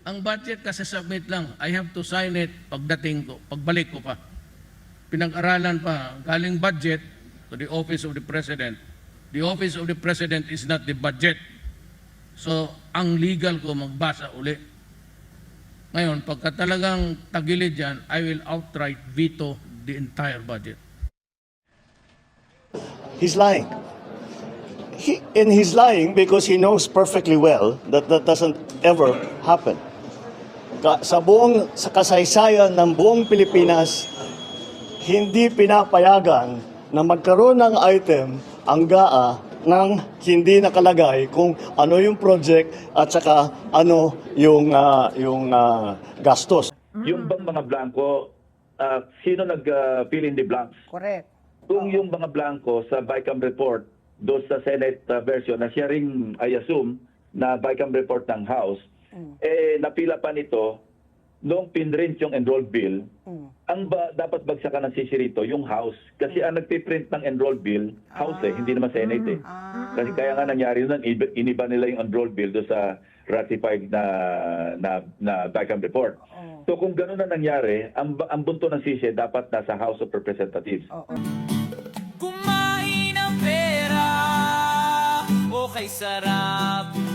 Ang budget kasi submit lang, I have to sign it pagdating ko, pagbalik ko pa. Pinag-aralan pa, galing budget to the Office of the President. The Office of the President is not the budget. So, ang legal ko magbasa uli. Ngayon, pagka talagang tagilid yan, I will outright veto the entire budget. He's lying. And he's lying because he knows perfectly well that that doesn't ever happen. Sa kasaysayan ng buong Pilipinas, hindi pinapayagan na magkaroon ng item ang GAA nang hindi nakalagay kung ano yung project at saka ano yung gastos. Yung bang mga blanco, sino nag-fill in the blanks? Correct. Kung yung mga blanco sa BICAM report, doon sa Senate version, na siya ring, I assume, na BICAM report ng House, napila pa nito, noong pinrint yung enrolled bill, dapat bagsakan ng sisi rito, yung House. Kasi ang nagpiprint ng enrolled bill, House hindi naman Senate eh. Kasi kaya nga nangyari nun, iniba nila yung enrolled bill doon sa ratified na BICAM report. So kung gano'n na nangyari, ang bunto ng sisi dapat nasa House of Representatives. Kumain ng pera, okay sarap.